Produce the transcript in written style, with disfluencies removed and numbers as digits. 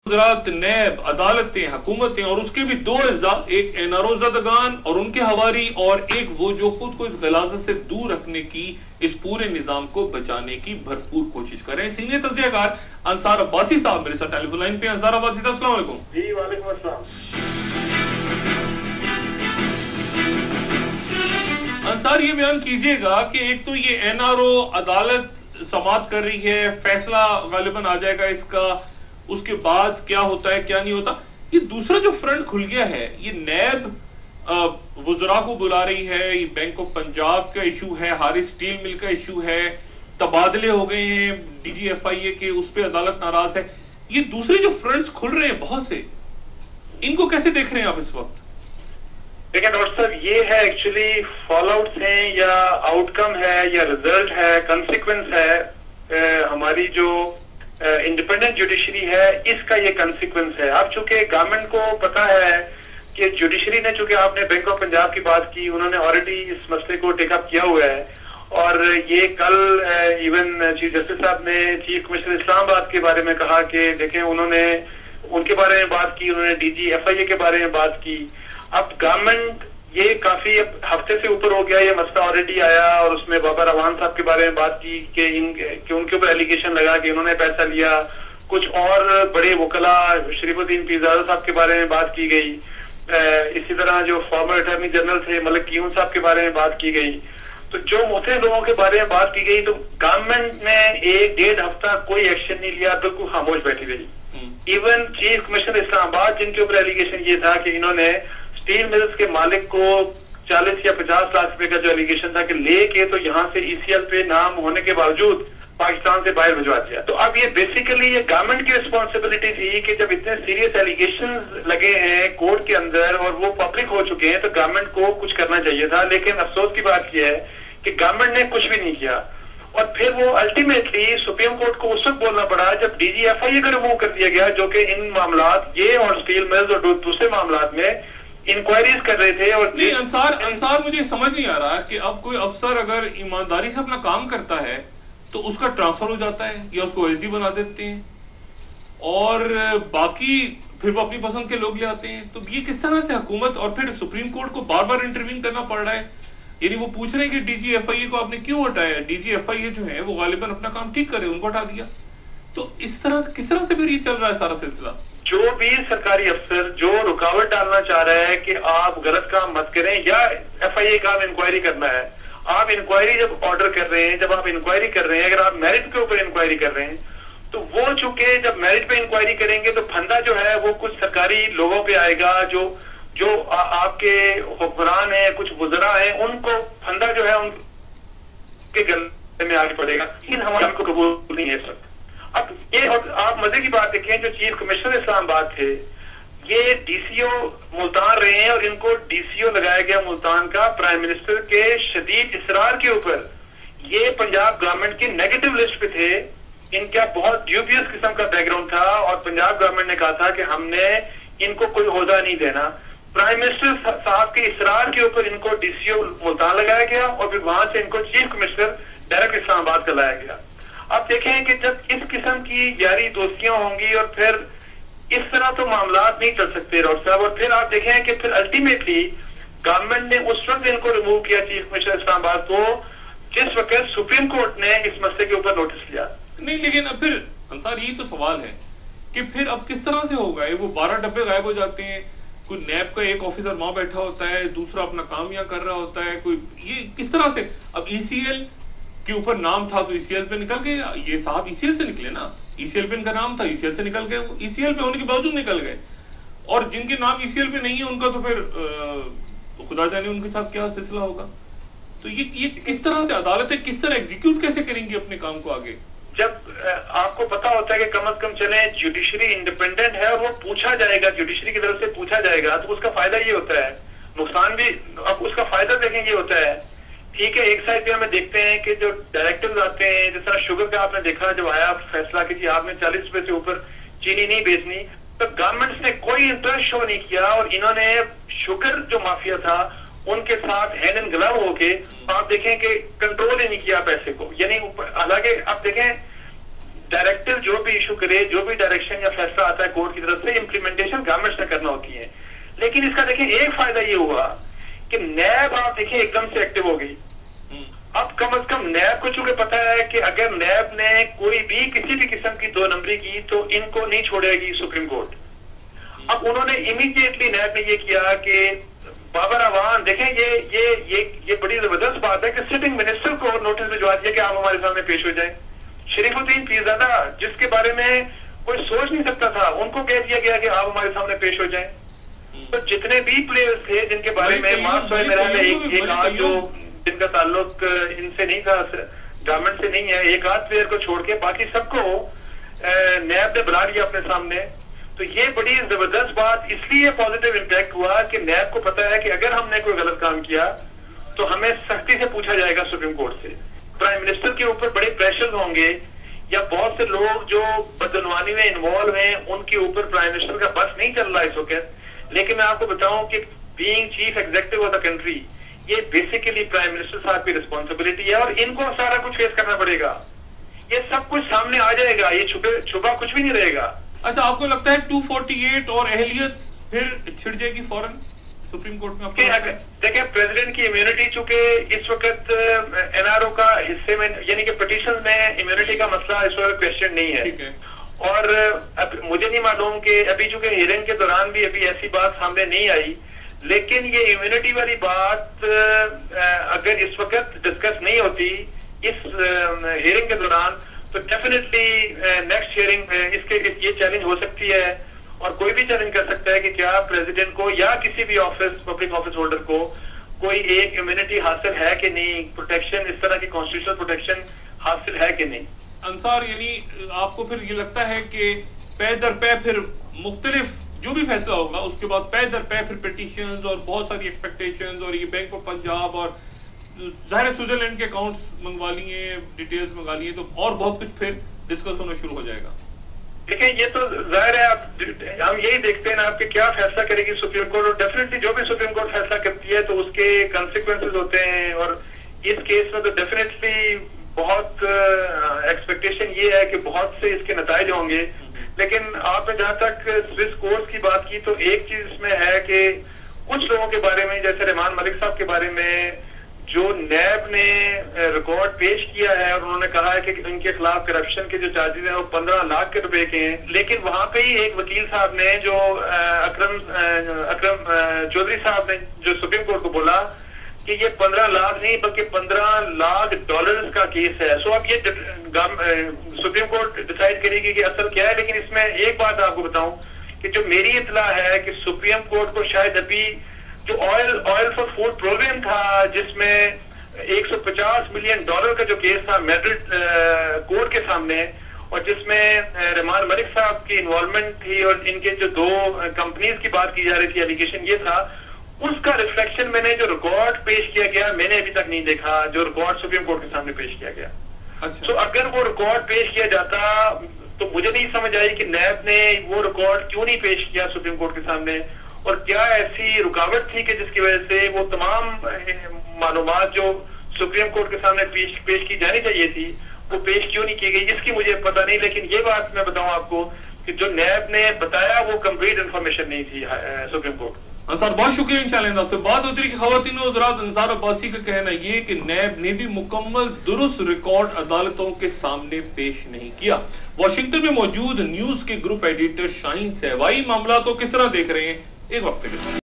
वज़रात, नैब, अदालतें, हुकूमतें और उसके भी दो अज्जा, एक एनआरओ ज़दगान और उनके हवारी और एक वो जो खुद को इस गलाजत से दूर रखने की, इस पूरे निजाम को बचाने की भरपूर कोशिश कर रहे हैं। सीनियर तज्ज़ियाकार अंसार अब्बासी साहब मेरे साथ टेलीफोन लाइन पे। अंसार अब्बासी साहब अस्सलाम वालेकुम। जी वालेकुम अस्सलाम। अंसार, ये बयान कीजिएगा कि एक तो ये एनआरओ अदालत समाअत कर रही है, फैसला गालिबन आ जाएगा इसका, उसके बाद क्या होता है क्या नहीं होता। ये दूसरा जो फ्रंट खुल गया है, ये नैब वज़रा को बुला रही है, ये बैंक ऑफ पंजाब का इशू है, हारिस स्टील मिल का इशू है, तबादले हो गए हैं DGFIA के, उस पर अदालत नाराज है। ये दूसरे जो फ्रंट्स खुल रहे हैं बहुत से, इनको कैसे देख रहे हैं आप इस वक्त? देखिए डॉक्टर साहब, ये है एक्चुअली फॉल आउट्स हैं या आउटकम है या रिजल्ट है, कंसिक्वेंस है हमारी जो इंडिपेंडेंट जुडिशरी है, इसका ये कंसिक्वेंस है। अब चूंकि गवर्नमेंट को पता है कि जुडिशरी ने, चूंकि आपने बैंक ऑफ पंजाब की बात की, उन्होंने ऑलरेडी इस मसले को टेकअप किया हुआ है और ये कल इवन चीफ जस्टिस साहब ने चीफ कमिश्नर इस्लामाबाद के बारे में कहा कि देखें, उन्होंने उनके बारे में बात की, उन्होंने DGFIA के बारे में बात की। अब गवर्नमेंट ये काफी हफ्ते से ऊपर हो गया, ये मसला ऑलरेडी आया और उसमें बाबा रवान साहब के बारे में बात की कि उनके ऊपर एलिगेशन लगा कि इन्होंने पैसा लिया। कुछ और बड़े वकला शरीफुद्दीन पीरजादा साहब के बारे में बात की गई। इसी तरह जो फॉर्मर अटॉर्नी जनरल थे मलिक कीऊन साहब के बारे में बात की गई। तो जो मुख्तलिफ लोगों के बारे में बात की गई, तो गवर्नमेंट ने 1-1.5 हफ्ता कोई एक्शन नहीं लिया, बिल्कुल खामोश बैठी रही। इवन चीफ कमिश्नर इस्लामाबाद, जिनके ऊपर एलिगेशन ये था कि इन्होंने स्टील मिल्स के मालिक को 40 या 50 लाख रुपए का जो एलिगेशन था कि लेके तो यहाँ से ECL पे नाम होने के बावजूद पाकिस्तान से बाहर भिजवा दिया। तो अब ये बेसिकली ये गवर्नमेंट की रिस्पॉन्सिबिलिटी थी कि जब इतने सीरियस एलिगेशन लगे हैं कोर्ट के अंदर और वो पब्लिक हो चुके हैं, तो गवर्नमेंट को कुछ करना चाहिए था। लेकिन अफसोस की बात यह है कि गवर्नमेंट ने कुछ भी नहीं किया और फिर वो अल्टीमेटली सुप्रीम कोर्ट को उस वक्त बोलना पड़ा जब DGFIA को रिमूव कर दिया गया, जो कि इन मामलात, ये और स्टील मिल्स और दूसरे मामलात में इंक्वायरीज कर रहे थे। और नहीं अंसार, मुझे समझ नहीं आ रहा कि अब कोई अफसर अगर ईमानदारी से अपना काम करता है तो उसका ट्रांसफर हो जाता है या उसको SD बना देते हैं और बाकी फिर वो अपनी पसंद के लोग ले आते हैं। तो ये किस तरह से हुकूमत और फिर सुप्रीम कोर्ट को बार बार इंटरवीन करना पड़ रहा है? यानी वो पूछ रहे हैं कि DGFIA को आपने क्यों हटाया? DGFIA जो है वो गालिबन अपना काम ठीक करे, उनको हटा दिया। तो इस तरह किस तरह से फिर ये चल रहा है सारा सिलसिला? जो भी सरकारी अफसर जो रुकावट डालना चाह रहा है कि आप गलत काम मत करें या FIA का इंक्वायरी करना है, आप इंक्वायरी जब ऑर्डर कर रहे हैं, जब आप इंक्वायरी कर रहे हैं, अगर आप मेरिट के ऊपर इंक्वायरी कर रहे हैं, तो वो चूंकि जब मेरिट पे इंक्वायरी करेंगे तो फंदा जो है वो कुछ सरकारी लोगों पे आएगा, जो आपके हुक्मरान है, कुछ वज़रा है, उनको फंदा जो है उनके गले में आगे पड़ेगा। लेकिन हमारे को कबूल नहीं है सर। अब ये आप मजे की बात देखें, जो चीफ कमिश्नर इस्लामाबाद थे ये DCO मुल्तान रहे हैं और इनको DCO लगाया गया मुल्तान का प्राइम मिनिस्टर के शदीद इसरार के ऊपर। ये पंजाब गवर्नमेंट की नेगेटिव लिस्ट पे थे, इनका बहुत ड्यूबियस किस्म का बैकग्राउंड था और पंजाब गवर्नमेंट ने कहा था कि हमने इनको कोई ओहदा नहीं देना। प्राइम मिनिस्टर साहब के इसरार के ऊपर इनको DCO मुल्तान लगाया गया और फिर वहां से इनको चीफ कमिश्नर डायरेक्ट इस्लामाबाद का लाया गया। अब देखें कि जब इस किस्म की यारी दोस्तियां होंगी और फिर इस तरह तो मामलात नहीं चल सकते डॉक्टर साहब। और फिर आप देखें कि फिर अल्टीमेटली गवर्नमेंट ने उस वक्त इनको रिमूव किया चीफ कमिश्नर इस्लामाबाद को जिस वक्त सुप्रीम कोर्ट ने इस मसले के ऊपर नोटिस लिया। नहीं, लेकिन अब फिर अंसार यही तो सवाल है कि फिर अब किस तरह से होगा? वो 12 डब्बे गायब हो जाते हैं, कोई नैब का एक ऑफिसर वहां बैठा होता है, दूसरा अपना काम यहाँ कर रहा होता है, कोई ये किस तरह से? अब ECL के ऊपर नाम था तो ECL पे निकल गए, ये साहब ECL से निकले ना, ECL पे इनका नाम था, ECL से निकल गए, ECL पे होने के बावजूद निकल गए। और जिनके नाम ECL पे नहीं है उनका तो फिर खुदा जाने उनके साथ क्या सिलसिला होगा। तो ये किस तरह से अदालतें किस तरह एग्जीक्यूट कैसे करेंगी अपने काम को आगे? जब आपको पता होता है कि कम से कम चले जुडिशरी इंडिपेंडेंट है और वो पूछा जाएगा, जुडिशरी की तरफ से पूछा जाएगा, तो उसका फायदा ये होता है, नुकसान भी। अब उसका फायदा देखें ये होता है, ठीक है, एक साइड पे हमें देखते हैं कि जो डायरेक्टर्स आते हैं, जिस तरह शुगर का आपने देखा जब आया फैसला कि जी आपने 40 रुपए से ऊपर चीनी नहीं बेचनी, तो गवर्नमेंट ने कोई इंटरेस्ट शो नहीं किया और इन्होंने शुगर जो माफिया था उनके साथ हैंड एंड ग्लव होके आप देखें कि कंट्रोल ही नहीं किया पैसे को। यानी हालांकि आप देखें डायरेक्टिव जो भी इशू करे, जो भी डायरेक्शन या फैसला आता है कोर्ट की तरफ से, इम्प्लीमेंटेशन गवर्नमेंट ने करना होती है। लेकिन इसका देखिए एक फायदा ये हुआ कि नैब आप देखिए एकदम से एक्टिव हो गई। अब कम से कम नैब को चूंकि पता है कि अगर नैब ने कोई भी किसी भी किस्म की 2 नंबरी की तो इनको नहीं छोड़ेगी सुप्रीम कोर्ट। अब उन्होंने इमीडिएटली नैब ने ये किया कि बाबर अवान देखें, ये बड़ी जबरदस्त बात है कि सिटिंग मिनिस्टर को नोटिस भिजवा दिया कि आप हमारे सामने पेश हो जाए। शरीफुद्दीन पीरजादा, जिसके बारे में कोई सोच नहीं सकता था, उनको कह दिया गया कि आप हमारे सामने पेश हो जाए। तो जितने भी प्लेयर्स थे जिनके बारे में मेरा एक आध जो जिनका ताल्लुक इनसे नहीं था, गवर्नमेंट से नहीं है, एक आध प्लेयर को छोड़ के बाकी सबको नैब ने बुला लिया अपने सामने। तो ये बड़ी जबरदस्त बात इसलिए पॉजिटिव इम्पैक्ट हुआ कि नैब को पता है कि अगर हमने कोई गलत काम किया तो हमें सख्ती से पूछा जाएगा सुप्रीम कोर्ट से। प्राइम मिनिस्टर के ऊपर बड़े प्रेशर होंगे या बहुत से लोग जो बदनवानी में इन्वॉल्व हैं उनके ऊपर प्राइम मिनिस्टर का बस नहीं चल रहा इस वक्त। लेकिन मैं आपको बताऊं कि being chief executive of the country, ये बेसिकली प्राइम मिनिस्टर साहब की रिस्पॉन्सिबिलिटी है और इनको सारा कुछ फेस करना पड़ेगा। ये सब कुछ सामने आ जाएगा, ये छुपा कुछ भी नहीं रहेगा। अच्छा, आपको लगता है 248 और अहलियत फिर छिड़ जाएगी फौरन सुप्रीम कोर्ट में? देखिए, प्रेसिडेंट की इम्यूनिटी चूंकि इस वक्त एनआरओ का हिस्से में, यानी कि पिटीशन में इम्यूनिटी का मसला इस वक्त क्वेश्चन नहीं है। और अब मुझे नहीं मालूम कि अभी चूंकि हियरिंग के दौरान भी अभी ऐसी बात सामने नहीं आई, लेकिन ये इम्यूनिटी वाली बात अगर इस वक्त डिस्कस नहीं होती इस हियरिंग के दौरान, तो डेफिनेटली नेक्स्ट हियरिंग में ये चैलेंज हो सकती है। और कोई भी चैलेंज कर सकता है कि क्या प्रेसिडेंट को या किसी भी पब्लिक ऑफिस होल्डर को कोई एक इम्यूनिटी हासिल है कि नहीं, प्रोटेक्शन, इस तरह की कॉन्स्टिट्यूशनल प्रोटेक्शन हासिल है कि नहीं। अंसार, यानी आपको फिर ये लगता है कि पै दर पै फिर मुख्तलिफ जो भी फैसला होगा उसके बाद पै दर पै फिर पिटीशंस और बहुत सारी एक्सपेक्टेशंस और ये बैंक ऑफ पंजाब और ज़ाहिर स्विट्जरलैंड के अकाउंट्स मंगवा लिए, डिटेल्स मंगा लिए, तो और बहुत कुछ फिर डिस्कस होना शुरू हो जाएगा? देखिए, ये तो जाहिर है, हम यही देखते हैं ना आपके क्या फैसला करेगी सुप्रीम कोर्ट। और डेफिनेटली जो भी सुप्रीम कोर्ट फैसला करती है तो उसके कॉन्सिक्वेंसेज होते हैं। और इस केस में तो डेफिनेटली बहुत एक्सपेक्टेशन ये है कि बहुत से इसके नताइज होंगे। लेकिन आपने जहां तक स्विस कोर्ट्स की बात की, तो एक चीज इसमें है कि कुछ लोगों के बारे में, जैसे रहमान मलिक साहब के बारे में, जो नैब ने रिकॉर्ड पेश किया है और उन्होंने कहा है कि उनके खिलाफ करप्शन के जो चार्जेस हैं वो 15 लाख के रुपए के हैं। लेकिन वहां पे ही एक वकील साहब ने, जो अकरम चौधरी साहब ने, जो सुप्रीम कोर्ट को बोला कि ये 15 लाख नहीं बल्कि $15 लाख का केस है। सो अब ये सुप्रीम कोर्ट डिसाइड करेगी कि असल क्या है। लेकिन इसमें एक बात आपको बताऊं कि जो मेरी इत्तला है कि सुप्रीम कोर्ट को शायद अभी जो ऑयल फॉर फूड प्रोग्राम था, जिसमें $150 मिलियन का जो केस था मैड्रिड कोर्ट के सामने, और जिसमें रहमान मलिक साहब की इन्वॉल्वमेंट थी और इनके जो 2 कंपनीज की बात की जा रही थी, एलिगेशन ये था, उसका रिफ्लेक्शन मैंने जो रिकॉर्ड पेश किया गया मैंने अभी तक नहीं देखा, जो रिकॉर्ड सुप्रीम कोर्ट के सामने पेश किया गया। अच्छा। तो अगर वो रिकॉर्ड पेश किया जाता तो मुझे नहीं समझ आई कि नैब ने वो रिकॉर्ड क्यों नहीं पेश किया सुप्रीम कोर्ट के सामने, और क्या ऐसी रुकावट थी कि जिसकी वजह से वो तमाम मालूमात जो सुप्रीम कोर्ट के सामने पेश की जानी चाहिए थी वो पेश क्यों नहीं की गई, इसकी मुझे पता नहीं। लेकिन ये बात मैं बताऊं आपको कि जो नैब ने बताया वो कंप्लीट इन्फॉर्मेशन नहीं थी सुप्रीम कोर्ट। अंसार, बहुत शुक्रिया। इंशाअल्लाह आपसे बात होती रही कि ख़वातीन और हज़रात, अंसार अब्बासी का कहना ये कि नैब ने भी मुकम्मल दुरुस्त रिकॉर्ड अदालतों के सामने पेश नहीं किया। वाशिंगटन में मौजूद न्यूज के ग्रुप एडिटर शाहीन सहवाई मामला को किस तरह देख रहे हैं, एक वक्त के